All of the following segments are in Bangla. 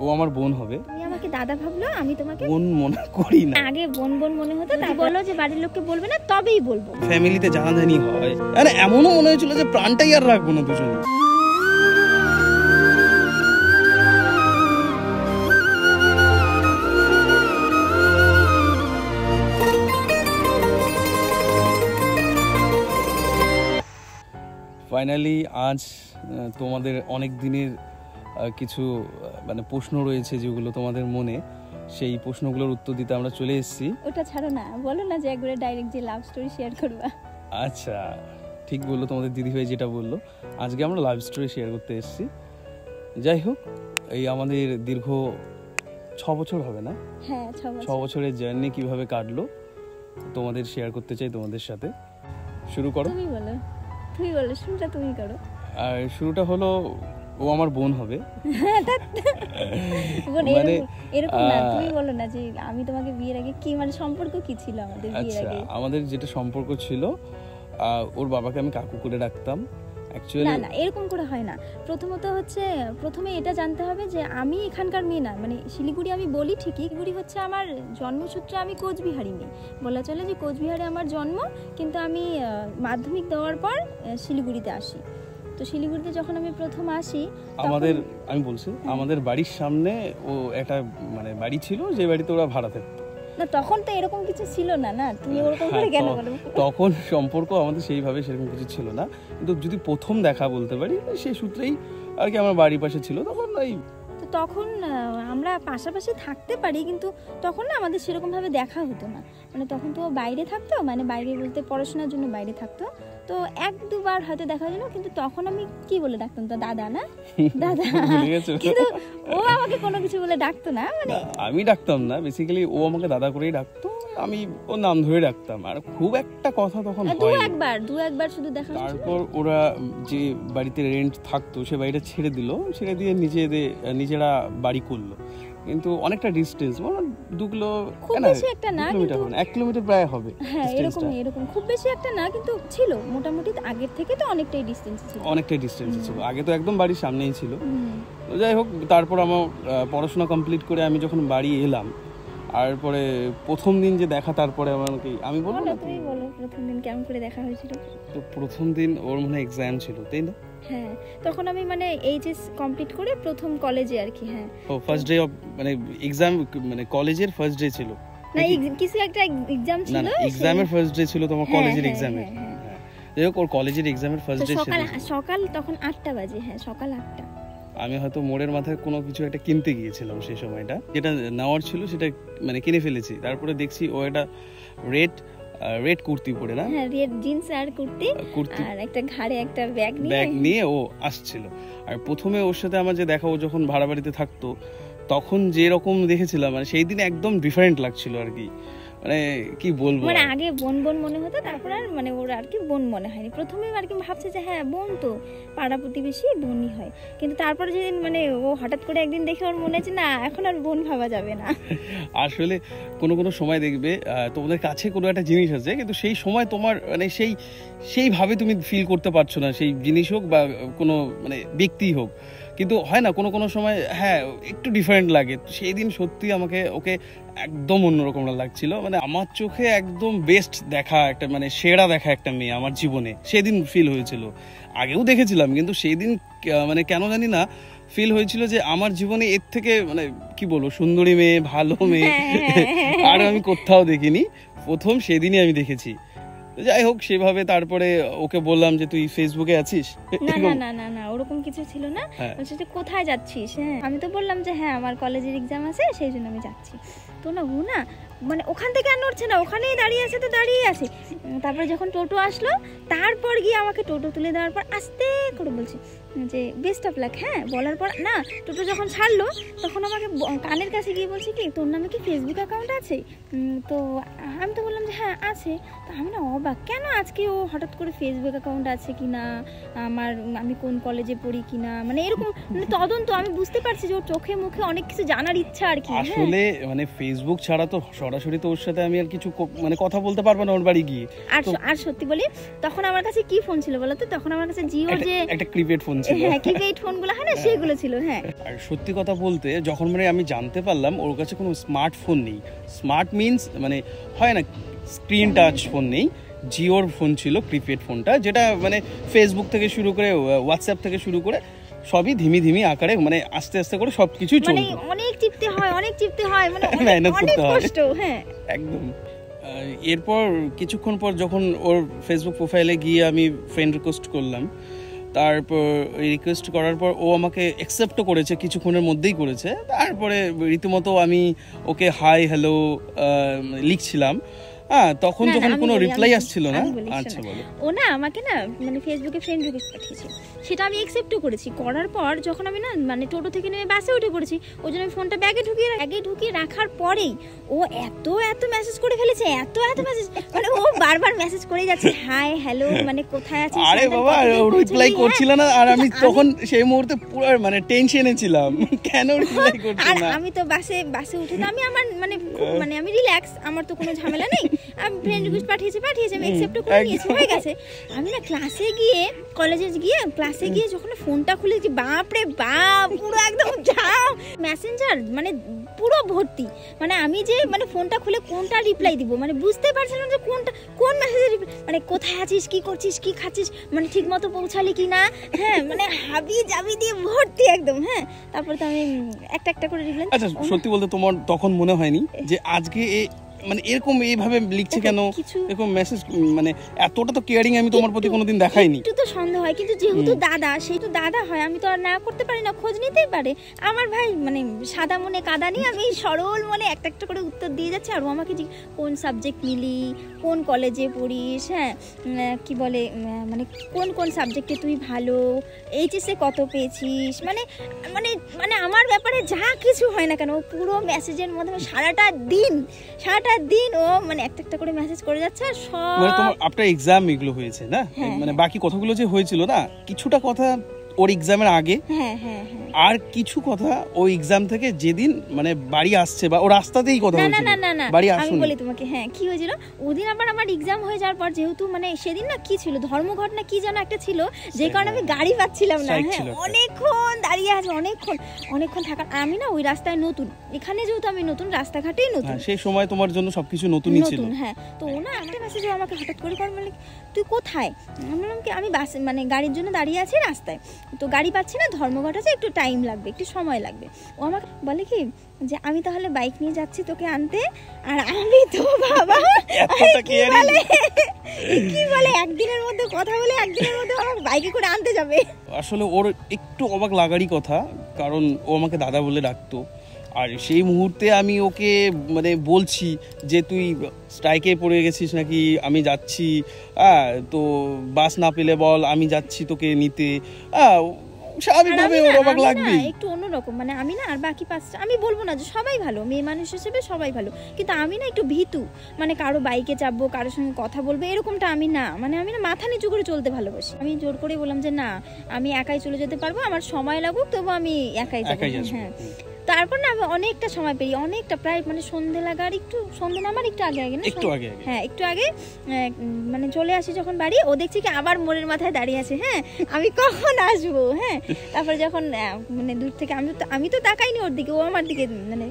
ও আমার বোন হবে। তুমি আমাকে দাদা ভাবলো, আমি তোমাকে বোন মনে করি না। আগে বোন বোন মনে হতো, তাই বলো যে বাড়ির লোককে বলবে না, তবেই বলবো। ফ্যামিলিতে জানাজানি হয়, আরে এমনও মনে হয়েছিল যে প্রাণটাই আর রাখবো না দুজনে। ফাইনালি আজ তোমাদের অনেক দিনের কিছু মানে প্রশ্ন রয়েছে যেগুলো তোমাদের মনে, সেই প্রশ্নগুলোর উত্তর দিতে আমরা চলে এসেছি। ওটা ছাড়ো না, বলো না যে একবারে ডাইরেক্ট যে লাভ স্টোরি শেয়ার করবা। আচ্ছা ঠিক বললো তোমাদের দিদিভাই যেটা বললো, আজকে আমরা লাভ স্টোরি শেয়ার করতে এসেছি। যাই হোক, এই আমাদের দীর্ঘ 6 বছর হবে না? হ্যাঁ 6 বছরের জার্নি কিভাবে কাটলো তোমাদের শেয়ার করতে চাই তোমাদের সাথে। শুরু করো। তুমি বলো, তুমি বলো, শুরুটা তুমি করো। আর শুরুটা হলো, ও আমার বোন হবে। মানে এরকম না, তুমি বলো না যে আমি তোমাকে বিয়ের আগে কি, মানে সম্পর্ক কি ছিল আমাদের বিয়ের আগে? আচ্ছা, আমাদের যেটা সম্পর্ক ছিল, ওর বাবাকে আমি কাকু করে ডাকতাম। না না, এরকম করে হয় না। প্রথমত হচ্ছে, প্রথমে এটা জানতে হবে যে আমি এখানকার মেয়ে না, মানে শিলিগুড়ি আমি বলি ঠিকই, শিলিগুড়ি হচ্ছে আমার জন্মসূত্রে, আমি কোচবিহারি মেয়ে বলা চলে, যে কোচবিহারে আমার জন্ম, কিন্তু আমি মাধ্যমিক দেওয়ার পর শিলিগুড়িতে আসি। তো শিলিগুড়িতে যখন আমি প্রথম আসি, আমি বলছি আমাদের বাড়ির সামনে ও একটা মানে বাড়ি ছিল, যে বাড়িতে ওরা ভাড়া থাকতো। না তখন তো এরকম কিছু ছিল না, না তুমি ওরকম করে কেন বলো? তখন সম্পর্ক আমাদের সেইভাবে সেরকম কিছু ছিল না, কিন্তু যদি প্রথম দেখা বলতে পারি সেই সূত্রেই আর কি আমার বাড়ির পাশে ছিল তখন। তো তখন আমরা পাশাপাশি থাকতে পারি, কিন্তু তখন না আমাদের সেরকম ভাবে দেখা হতো না। মানে তখন তো বাইরে থাকতো, মানে বাইরে বলতে পড়াশোনার জন্য বাইরে থাকতো, তো 1-2 বার হয়তো দেখা হলো, কিন্তু তখন আমি কি বলে ডাকতাম, তো দাদা না দাদা, কিন্তু ও আমাকে কোনো কিছু বলে ডাকতো না। মানে আমি ডাকতাম না, বেসিক্যালি ও আমাকে দাদা করেই ডাকতো, আমি ওর নাম ধরে ডাকতাম, আর খুব একটা কথা তখন হয় দু একবার শুধু দেখা। তারপর ওরা যে বাড়িতে রেন্ট থাকতো সে বাড়িটা ছেড়ে দিল, ছেড়ে দিয়ে নিজেরা বাড়ি করলো, কিন্তু অনেকটা ডিস্টেন্স, মানে 2 কিলো, খুব বেশি একটা না, কিন্তু 1 কিলোমিটার প্রায় হবে। হ্যাঁ এরকম খুব বেশি একটা না, কিন্তু ছিল মোটামুটি, আগের থেকে তো অনেকটাই ডিস্টেন্স ছিল। আগে তো একদম বাড়ির সামনেই ছিল। তো যাই হোক, তারপর আমার পড়াশোনা কমপ্লিট করে আমি যখন বাড়ি এলাম, আর পরে প্রথম দিন যে দেখা, তারপরে আমি বলবো না, তুমি বলো প্রথম দিন কেমন করে দেখা হয়েছিল? তো প্রথম দিন ওর মনে এক্সাম ছিল, তাই না? হ্যাঁ তখন আমি মানে এইচএস কমপ্লিট করে প্রথম কলেজে আর কি। হ্যাঁ ও ফার্স্ট ডে অফ মানে এক্সাম, মানে কলেজের ফার্স্ট ডে ছিল না, কিছু একটা এক্সাম ছিল, না এক্সামের ফার্স্ট ডে ছিল তোমার কলেজের এক্সামের। যাই হোক, ওর কলেজের এক্সামের ফার্স্ট ডে ছিল সকাল তখন 8টা বাজে। হ্যাঁ সকাল 8টা। আমি হয়তো মোড়ের মাথায় কোনো কিছু একটা কিনতে গিয়েছিলাম, সেই সময়টা যেটা নেওয়ার ছিল সেটা মানে কিনে ফেলেছি। তারপরে দেখছি ও একটা রেড কুর্তি পরে, না হ্যাঁ রেড জিন্স আর কুর্তি, আর একটা ঘাড়ে একটা ব্যাগ নিয়ে ও আসছিল। আর প্রথমে ওর সাথে আমার যে দেখা, ও যখন ভাড়া বাড়িতে থাকতো তখন যে রকম দেখেছিলাম, মানে সেই দিন একদম ডিফারেন্ট লাগছিল আর কি। মানে কি বলবো, মানে আগে বোন বোন মনে হতো, তারপর আর মানে ওর আর কি বোন মনে হয়নি। প্রথমে আর কি ভাবছে যে হ্যাঁ বোন তো, পাড়া প্রতিবেশী বোনই হয়, কিন্তু তারপর যেদিন মানে ও হঠাৎ করে একদিন দেখে ওর মনে হচ্ছে না এখন আর বোন ভাবা যাবে না। আসলে কোনো সময় দেখবে তোমাদের কাছে কোনো একটা জিনিস আছে, কিন্তু সেই সময় তোমার মানে সেইভাবে তুমি ফিল করতে পারছো না, সেই জিনিস হোক বা কোনো মানে ব্যক্তি হোক, কিন্তু হয় না কোনো সময় হ্যাঁ একটু ডিফারেন্ট লাগে। সেই দিন সত্যি আমাকে ওকে একদম অন্যরকম লাগছিল, মানে আমার চোখে একদম বেস্ট দেখা একটা, মানে সেরা দেখা একটা মেয়ে আমার জীবনে সেদিন ফিল হয়েছিল। আগেও দেখেছিলাম, কিন্তু সেই দিন মানে কেন জানি না ফিল হয়েছিল যে আমার জীবনে এর থেকে মানে কি বলবো সুন্দরী মেয়ে, ভালো মেয়ে আর আমি কোথাও দেখিনি, প্রথম সেদিনই আমি দেখেছি। যাই হোক, সেভাবে তারপরে ওকে বললাম যে তুই ফেসবুকে আছিস? না ওরকম কিছু ছিল না। বলছে যে কোথায় যাচ্ছিস? হ্যাঁ আমি তো বললাম যে হ্যাঁ আমার কলেজের এক্সাম আছে, সেই জন্য আমি যাচ্ছি। তো না ও না মানে ওখান থেকে আর নড়ছে না, ওখানেই দাঁড়িয়ে আছে, তো দাঁড়িয়ে আছে। তারপরে যখন টোটো আসলো, তারপর গিয়ে আমাকে টোটো তুলে দেওয়ার পর আস্তে করে বলছি যে বেস্ট অফ লাক। হ্যাঁ বলার পর না টোটো যখন ছাড়লো, তখন আমাকে কানের কাছে গিয়ে বলছি কি তোর নামে কি ফেসবুক অ্যাকাউন্ট আছে? তো আমি তো বললাম যে হ্যাঁ আছে। তো আমি না অবাক, কেন আজকে ও হঠাৎ করে ফেসবুক অ্যাকাউন্ট আছে কিনা, আমি কোন কলেজে পড়ি কিনা, মানে এরকম মানে তদন্ত। আমি বুঝতে পারছি যে ওর চোখে মুখে অনেক কিছু জানার ইচ্ছা আর কি। আসলে মানে ফেসবুক ছাড়া তো সরাসরি তো ওর সাথে আমি আর কিছু মানে কথা বলতে পারবো না ওর বাড়ি গিয়ে। আর সত্যি বলি তখন আমার কাছে কি ফোন ছিল বলো তো, তখন আমার কাছে জিও যে একটা কিপ্যাড ফোন ছিল, হ্যাঁ কিপ্যাড ফোনগুলো হয় না সেগুলো ছিল। হ্যাঁ আর সত্যি কথা বলতে যখন মানে আমি জানতে পারলাম ওর কাছে কোনো স্মার্টফোন নেই, স্মার্ট মিন্স মানে হয় না স্ক্রিন টাচ ফোন নেই, জিওর ফোন ছিল প্রিপেড ফোনটা, যেটা মানে ফেসবুক থেকে শুরু করে হোয়াটসঅ্যাপ থেকে শুরু করে সবই ধিমি ধিমি আকারে মানে আস্তে আস্তে করে সবকিছুই চলতো, মানে অনেক টিপতে হয় মানে মেহনত অনেক করতে হয় কষ্ট। হ্যাঁ একদম। এরপর কিছুক্ষণ পর যখন ওর ফেসবুক প্রোফাইলে গিয়ে আমি ফ্রেন্ড রিকোয়েস্ট করলাম, তারপর রিকোয়েস্ট করার পর ও আমাকে অ্যাকসেপ্টও করেছে, কিছুক্ষণের মধ্যেই করেছে। তারপরে রীতিমতো আমি ওকে হাই হ্যালো লিখছিলাম, হ্যাঁ তখন যখন কোনো রিপ্লাই আসছিল না। আচ্ছা বলো। ও না আমাকে না মানে ফেসবুকে ফ্রেন্ড রিকোয়েস্ট পাঠিয়েছে, সেটা আমি অ্যাকসেপ্টও করেছি। করার পর যখন আমি না মানে টোটো থেকে নেমে বাসে উঠে পড়েছি, ওই জন্য আমি ফোনটা ব্যাগে ঢুকিয়ে রাখার পরেই ও এত মেসেজ করে ফেলেছে, এত মেসেজ, মানে ও বারবার মেসেজ করে যাচ্ছে হাই হ্যালো মানে কোথায় আছিস। আরে বাবা রিপ্লাই করছিল না, আর আমি তখন সেই মুহূর্তে পুরো মানে টেনশনে ছিলাম কেন রিপ্লাই করছে না। আমি তো বাসে উঠে তো আমি আমার মানে আমি রিল্যাক্স, আমার তো কোনো ঝামেলা নেই। আমি ফ্রেন্ড রিকোয়েস্ট পাঠিয়েছে আমি অ্যাকসেপ্ট করে নিয়েছি, হয়ে গেছে। আমি না কলেজে গিয়ে যখন ফোনটা খুলেছি, বাপ রে বাপ পুরো একদম জাম, মেসেঞ্জার মানে পুরো ভর্তি। মানে আমি যে মানে ফোনটা খুলে কোনটা রিপ্লাই দিব মানে বুঝতে পারছিলাম যে কোন মেসেজে মানে কোথায় আছিস, কি করছিস, কি খাচ্ছিস, মানে ঠিক মতো পৌঁছালি কি না। হ্যাঁ মানে হাবি জাবি দিয়ে ভর্তি একদম। হ্যাঁ তারপরে তো আমি একটা করে রিপ্লাই। আচ্ছা সত্যি বলতে তোমার তখন মনে হয়নি যে আজকে মানে এরকম এইভাবে লিখছে কেন, এরকম মেসেজ মানে এতটা তো কেয়ারিং আমি তোমার প্রতি কোনোদিন দেখাইনি। একটু তো সন্দেহ হয়, কিন্তু যেহেতু দাদা সেই তো দাদা হয়, আমি তো আর না করতে পারি না, খোঁজ নিতেই পারে। আমার ভাই মানে সাদা মনে কাদা নিয়ে আমি সরল মনে একটা করে উত্তর দিয়ে যাচ্ছে। আর ও আমাকে কোন সাবজেক্ট নিলি, কোন কলেজে পড়িস, হ্যাঁ কি বলে মানে কোন সাবজেক্টে তুই ভালো, এইচএসে কত পেয়েছিস, মানে মানে মানে আমার ব্যাপারে যা কিছু হয় না কেন ও পুরো মেসেজের মাধ্যমে সারাটা দিন ও মানে একটা করে মেসেজ করে যাচ্ছে। আর সব মানে তোমার আফটার এক্সাম এগুলো হয়েছে না, মানে বাকি কথাগুলো যে হয়েছিল না, কিছুটা কথা ওর এক্সামের আগে, আর কিছু কথা ওই এক্সাম থেকে যেদিন মানে বাড়ি আসছে বা ও রাস্তাতেই কথা হয়েছিল, না বাড়ি আসুন আমি বলি তোমাকে। হ্যাঁ কি হয়েছিল ওদিন আবার আমার এক্সাম হয়ে যাওয়ার পর, যেহেতু মানে সেদিন না কি ছিল ধর্মঘট না কি যেন একটা ছিল, যে কারণে আমি গাড়ি পাচ্ছিলাম না। হ্যাঁ অনেকক্ষণ দাঁড়িয়ে আছে, অনেকক্ষণ থাকা। আমি না ওই রাস্তায় নতুন, এখানে যেহেতু আমি নতুন, রাস্তাঘাটেই নতুন, সেই সময় তোমার জন্য সবকিছু নতুনই ছিল। হ্যাঁ তো ও না আমাকে মেসেজ আমাকে হঠাৎ করে মানে তুই কোথায়, আমি বললাম কি আমি বাস মানে গাড়ির জন্য দাঁড়িয়ে আছি রাস্তায়, তো গাড়ি পাচ্ছি না, ধর্মঘট আছে, একটু টাইম লাগবে, একটু সময় লাগবে। ও আমাকে বলে কি যে আমি তাহলে বাইক নিয়ে যাচ্ছি তোকে আনতে। আর আমি তো বাবা কি বলে একদিনের মধ্যে কথা বলে একদিনের মধ্যে আমাকে বাইকে করে আনতে যাবে। আসলে ওর একটু অবাক লাগারই কথা, কারণ ও আমাকে দাদা বলে ডাকতো। আর সেই মুহূর্তে আমি ওকে মানে বলছি যে তুই স্ট্রাইকে পড়ে গেছিস নাকি, আমি যাচ্ছি, তো বাস না পেলে বল, আমি যাচ্ছি তোকে নিতে। স্বাভাবিকভাবে ওর অবাক লাগবে, একটু অন্যরকম। মানে আমি না আর বাকি পাঁচটা আমি বলবো না যে সবাই ভালো, মেয়ে মানুষ হিসেবে সবাই ভালো, কিন্তু আমি না একটু ভীতু, মানে কারো বাইকে চাপবো, কারোর সঙ্গে কথা বলবো এরকমটা আমি না, মানে আমি না মাথা নিচু করে চলতে ভালোবাসি। আমি জোর করে বললাম যে না আমি একাই চলে যেতে পারবো, আমার সময় লাগুক তবু আমি একাই যাবো। হ্যাঁ তারপর না অনেকটা সময় পেরিয়ে অনেকটা প্রায় মানে সন্ধে লাগার একটু সন্ধে নামার একটু আগে না হ্যাঁ একটু আগে মানে চলে আসি যখন বাড়ি, ও দেখছি কি আবার মোড়ের মাথায় দাঁড়িয়ে আছে। হ্যাঁ আমি কখন আসবো। হ্যাঁ তারপরে যখন মানে দূর থেকে আমি তো তাকাইনি ওর দিকে, ও আমার দিকে মানে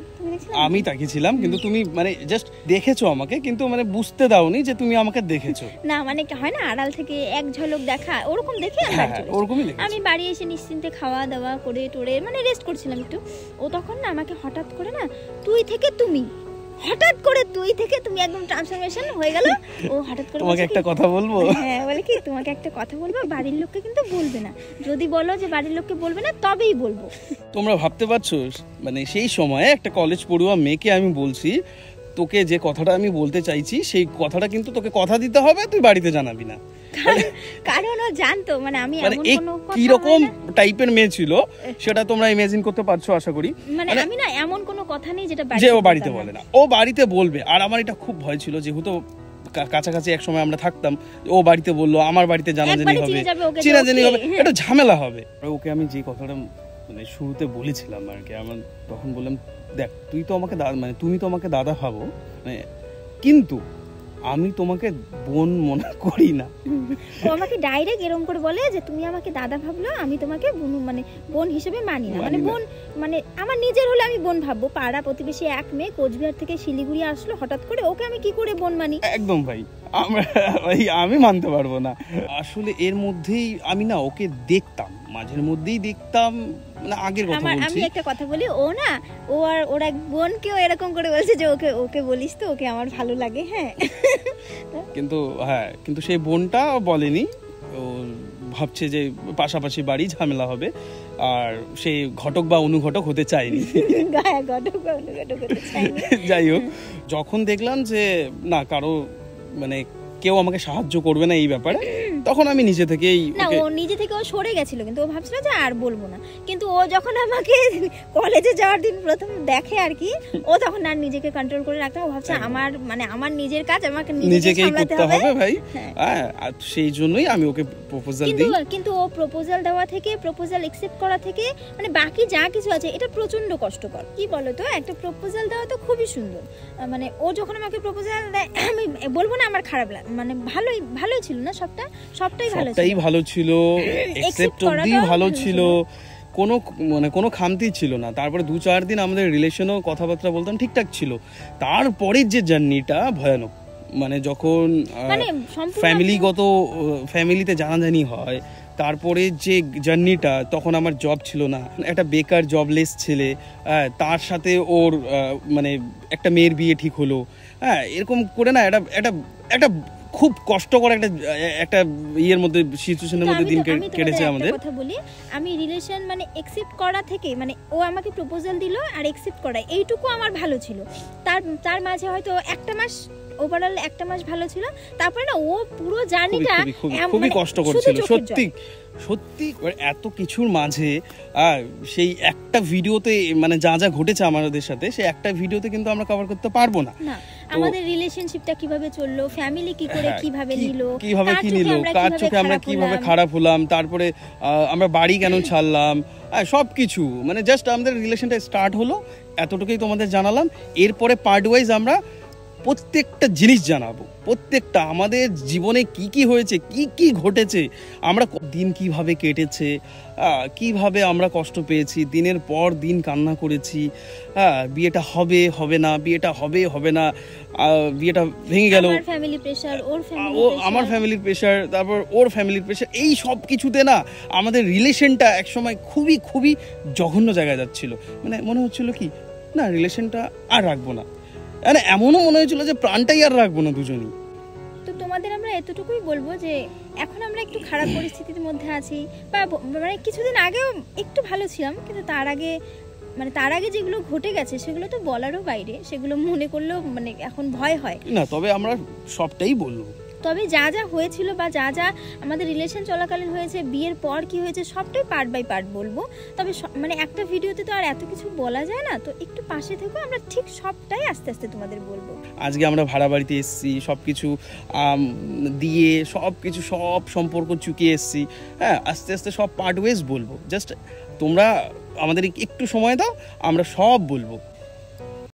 আমি তাকিয়েছিলাম, কিন্তু তুমি মানে জাস্ট দেখেছো আমাকে, কিন্তু মানে বুঝতে দাওনি যে তুমি আমাকে দেখেছো। না মানে হয় না আড়াল থেকে এক ঝলক দেখা, ওরকম দেখে আমি বাড়ি এসে নিশ্চিন্তে খাওয়া দাওয়া করে টোরে মানে রেস্ট করছিলাম একটু। ও তখন না আমাকে হঠাৎ করে না তুই থেকে তুমি একদম ট্রান্সফরমেশন হয়ে গেল। ও হঠাৎ করে তোমাকে একটা কথা বলবো। হ্যাঁ বলে কি তোমাকে একটা কথা বলবো, বাড়ির লোককে কিন্তু বলবে না, যদি বলো যে বাড়ির লোককে বলবে না তবেই বলবো। তোমরা ভাবতে পারছো মানে সেই সময়ে একটা কলেজ পড়ুয়া মেয়েকে আমি বলছি তোকে যে কথাটা আমি বলতে চাইছি সেই কথাটা কিন্তু তোকে কথা দিতে হবে, তুই বাড়িতে জানাবি না। কারণ ও জানতো মানে আমি এমন কোনো কি রকম টাইপের মেয়ে ছিল সেটা তোমরা ইমাজিন করতে পারছো আশা করি। মানে আমি না এমন কোনো কথা নেই যেটা ও বাড়িতে বলে না, ও বাড়িতে বলবে। আর আমার এটা খুব ভয় ছিল, যেহেতু কাছাকাছি এক সময় আমরা থাকতাম, ও বাড়িতে বললো আমার বাড়িতে জানাজানি হবে, চিনাজানি হবে, এটা ঝামেলা হবে। ওকে আমি যে কথাটা মানে শুরুতে বলেছিলাম আর কি, আমার তখন বললাম দেখ তুই তো আমাকে মানে তুমি তো আমাকে দাদা ভাবো, কিন্তু আমি তোমাকে বোন মনে করি না। ও আমাকে ডাইরেক্ট এরকম করে বলে যে তুমি আমাকে দাদা ভাবলো, আমি তোমাকে মানে বোন হিসেবে মানি না। মানে বোন মানে আমার নিজের হলে আমি বোন ভাববো, পাড়া প্রতিবেশী এক মেয়ে কোচবিহার থেকে শিলিগুড়ি আসলো হঠাৎ করে, ওকে আমি কি করে বোন মানি? একদম ভাই, আমি মানতে পারবো না। আসলে এর মধ্যেই আমি না ওকে দেখতাম, মাঝের মধ্যেই দেখতাম, মানে আগের কথা বলছি। আমি একটা কথা বলি, ও না ও আর ওর এক বোনকেও এরকম করে বলছে যে ওকে ওকে বলিস তো, ওকে আমার ভালো লাগে। হ্যাঁ কিন্তু সেই বোনটা বলেনি, ও ভাবছে যে পাশাপাশি বাড়ি, ঝামেলা হবে, আর সে ঘটক বা অনুঘটক হতে চায়নি। যাই হোক, যখন দেখলাম যে না কারো মানে কেউ আমাকে সাহায্য করবে না এই ব্যাপারে, তখন আমি নিজে থেকেই ও সরে গেছিল, কিন্তু ও ভাবছিল যে আর বলবো না। কিন্তু ও যখন আমাকে কলেজে যাওয়ার দিন প্রথম দেখে আর কি, ও তখন আর নিজেকে কন্ট্রোল করে রাখতে, ও ভাবছে আমার নিজের কাজ আমাকে নিজেকেই করতে হবে ভাই। আর সেই জন্যই আমি ওকে প্রপোজাল দিই। কিন্তু ও প্রপোজাল দেওয়া থেকে, প্রপোজাল অ্যাকসেপ্ট করা থেকে, মানে বাকি যা কিছু আছে এটা প্রচন্ড কষ্টকর। কি বলো তো, একটা প্রপোজাল দেওয়া তো খুবই সুন্দর, মানে ও যখন আমাকে প্রপোজাল দেয়, আমি বলবো না আমার খারাপ লাগে, মানে ভালোই ছিল না, সবটাই ভালো ছিল, অ্যাকসেপ্ট অবধি ভালো ছিল, কোনো খামতি ছিল না। তারপরে 2-4 দিন আমাদের রিলেশনও কথাবার্তা বলতাম ঠিকঠাক ছিল। তারপরের যে জার্নিটা ভয়ানক, মানে যখন ফ্যামিলিতে জানাজানি হয়, তারপরে যে জার্নিটা, তখন আমার জব ছিল না, একটা বেকার জবলেস ছেলে, তার সাথে ওর মানে একটা মেয়ের বিয়ে ঠিক হলো, এরকম করে না একটা খুব কষ্টকর একটা ইয়ের মধ্যে, সিচুয়েশনের মধ্যে দিন কেটেছে আমাদের। কথা বলি, আমি রিলেশন মানে অ্যাকসেপ্ট করা থেকে, মানে ও আমাকে প্রপোজাল দিল আর অ্যাকসেপ্ট করা, এইটুকু আমার ভালো ছিল। তার মাঝে হয়তো একটা মাস, ওভারঅল একটা মাস ভালো ছিল। তারপরে না ও পুরো জার্নিটা খুবই কষ্ট করছিল, সত্যি এত কিছুর মাঝে সেই একটা ভিডিওতে মানে যা যা ঘটেছে আমাদের সাথে, সেই একটা ভিডিওতে কিন্তু আমরা কভার করতে পারবো না। আমাদের রিলেশনশিপটা কিভাবে চললো, ফ্যামিলি কি করে কিভাবে নিল, কার চোখে আমরা কিভাবে খারাপ হলাম, তারপরে আমরা বাড়ি কেন ছাড়লাম, সবকিছু মানে জাস্ট আমাদের রিলেশনটা স্টার্ট হলো, এতটুকুই তোমাদের জানালাম। এরপরে পার্ট ওয়াইজ আমরা প্রত্যেকটা জিনিস জানাবো, প্রত্যেকটা আমাদের জীবনে কি হয়েছে, কি ঘটেছে, আমরা দিন কিভাবে কেটেছে, কিভাবে আমরা কষ্ট পেয়েছি, দিনের পর দিন কান্না করেছি, বিয়েটা হবে না, বিয়েটা হবে না, বিয়েটা ভেঙে গেল, আমার ফ্যামিলির প্রেশার, তারপর ওর ফ্যামিলির প্রেশার, এই সব কিছুতে না আমাদের রিলেশনটা একসময় খুবই জঘন্য জায়গায় যাচ্ছিল। মানে মনে হচ্ছিল কি না রিলেশনটা আর রাখবো না, মানে এমনও মনে হয়েছিল যে প্রাণটাই আর রাখবো না দুজনই। তো তোমাদের আমরা এতটুকুই বলবো যে এখন আমরা একটু খারাপ পরিস্থিতির মধ্যে আছি, বা মানে কিছুদিন আগেও একটু ভালো ছিলাম, কিন্তু তার আগে যেগুলো ঘটে গেছে সেগুলো তো বলারও বাইরে, সেগুলো মনে করলেও মানে এখন ভয় হয় না। তবে আমরা সবটাই বলবো, তবে যা হয়েছিল বা যা আমাদের রিলেশন চলাকালীন হয়েছে, বিয়ের পর কি হয়েছে, সবটাই পার্ট বাই পার্ট বলবো। তবে মানে একটা ভিডিওতে তো আর এত কিছু বলা যায় না, তো একটু পাশে থেকো, আমরা ঠিক সবটাই আস্তে আস্তে তোমাদের বলবো। আজকে আমরা ভাড়া বাড়িতে এসেছি, সবকিছু দিয়ে সব সম্পর্ক চুকিয়ে এসেছি, আস্তে আস্তে সব পার্ট ওয়াইজ বলবো। জাস্ট তোমরা আমাদের একটু সময় দাও, আমরা সব বলবো।